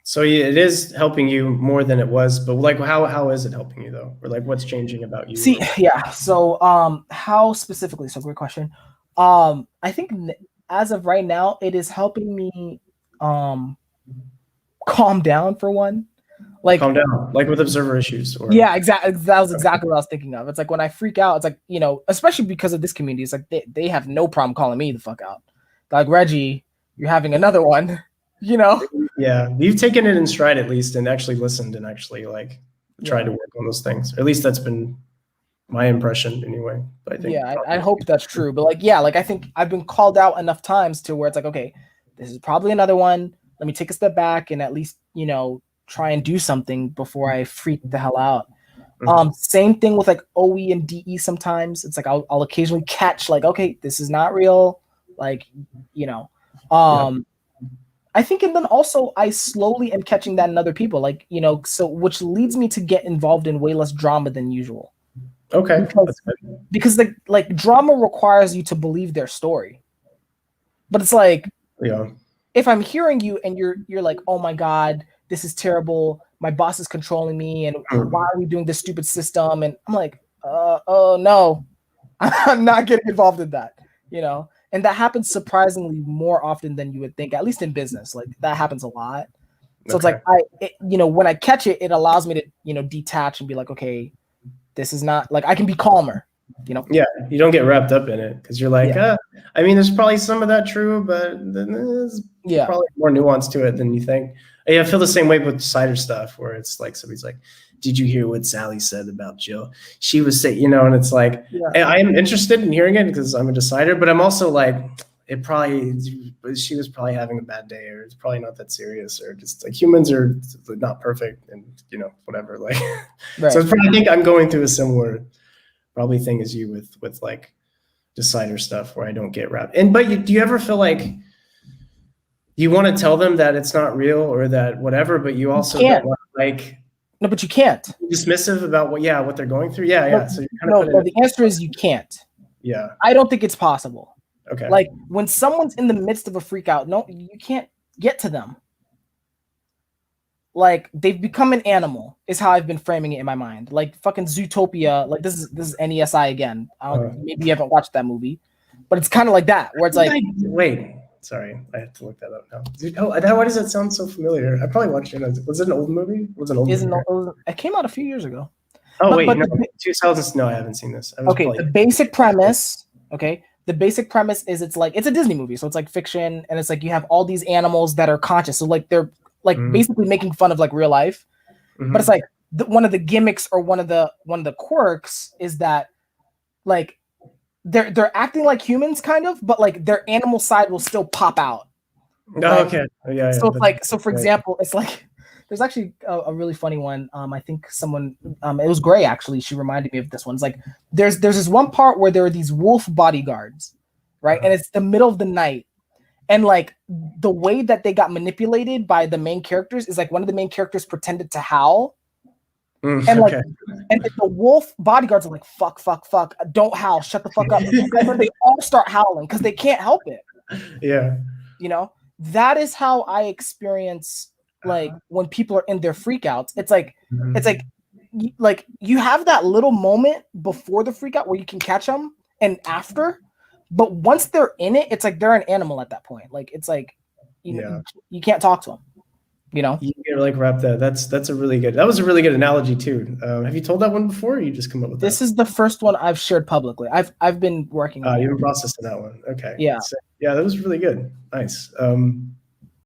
So it is helping you more than it was, but like how is it helping you though? Or like what's changing about you? See, yeah. So how specifically? So great question. I think as of right now, it is helping me calm down for one. Like calm down, like with observer issues, or yeah, exactly. That was exactly what I was thinking of. It's like when I freak out, it's like, you know, especially because of this community, it's like they have no problem calling me the fuck out. Like, Reggie, you're having another one, you know? Yeah, you've taken it in stride at least and actually listened and actually like tried to work on those things. Or at least that's been my impression anyway. But I think I hope that's true. But like, yeah, like I think I've been called out enough times to where it's like, okay, this is probably another one. Let me take a step back and at least, you know, try and do something before I freak the hell out. Same thing with like OE and DE sometimes. It's like I'll occasionally catch like, okay, this is not real. Like, you know. I think, and then also I slowly am catching that in other people. Like, you know, so which leads me to get involved in way less drama than usual. Okay. Because like drama requires you to believe their story. But it's like, if I'm hearing you and you're like, oh my God, this is terrible. My boss is controlling me, and why are we doing this stupid system? And I'm like, oh no, I'm not getting involved in that, you know? And that happens surprisingly more often than you would think, at least in business. Like that happens a lot. So it's like, you know, when I catch it, it allows me to, you know, detach and be like, okay, this is not like, I can be calmer, you know? Yeah, you don't get wrapped up in it because you're like, I mean, there's probably some of that true, but there's probably more nuance to it than you think. I feel the same way with cider stuff, where it's like somebody's like, did you hear what Sally said about Jill? She was saying, you know, and it's like, I'm interested in hearing it because I'm a decider, but I'm also like, she was probably having a bad day, or it's probably not that serious, or just like humans are not perfect, and you know, whatever. Like, so I think I'm going through a similar probably thing as you with like decider stuff, where I don't get wrapped in. But do you ever feel like you want to tell them that it's not real or that whatever, but you also don't want to, like, no, but you can't. Dismissive about what they're going through. Yeah. So the answer is you can't. Yeah. I don't think it's possible. Okay. Like when someone's in the midst of a freak out, no, you can't get to them. Like they've become an animal is how I've been framing it in my mind. Like fucking Zootopia. Like this is NESI again. Maybe you haven't watched that movie, but it's kind of like that where it's like, wait. Sorry, I have to look that up now. Why does that sound so familiar? I probably watched it. Was it an old movie? Was it an old movie? It came out a few years ago. Oh, wait, no, 2000s. No, I haven't seen this. The basic premise. Okay, the basic premise is it's a Disney movie, so it's like fiction, and it's like you have all these animals that are conscious. So like they're like basically making fun of like real life, but it's like one of the gimmicks or one of the quirks is that like they're acting like humans kind of, but like their animal side will still pop out. Right? Okay. Yeah. So it's like, so for example, it's like there's actually a really funny one. I think someone it was Gray actually. She reminded me of this one. It's like there's this one part where there are these wolf bodyguards, right? And it's the middle of the night. And like the way that they got manipulated by the main characters is like one of the main characters pretended to howl. And like, and the wolf bodyguards are like, fuck, don't howl, shut the fuck up. And they all start howling because they can't help it. Yeah. You know, that is how I experience like when people are in their freakouts. It's like you have that little moment before the freakout where you can catch them and after, but once they're in it, it's like they're an animal at that point. Like it's like you can't talk to them. You know, you get like wrapped up. That was a really good analogy too. Have you told that one before, or you just come up with this? This is the first one I've shared publicly. I've been working on you've been processing that one. Okay. Yeah. So, yeah, that was really good. Nice.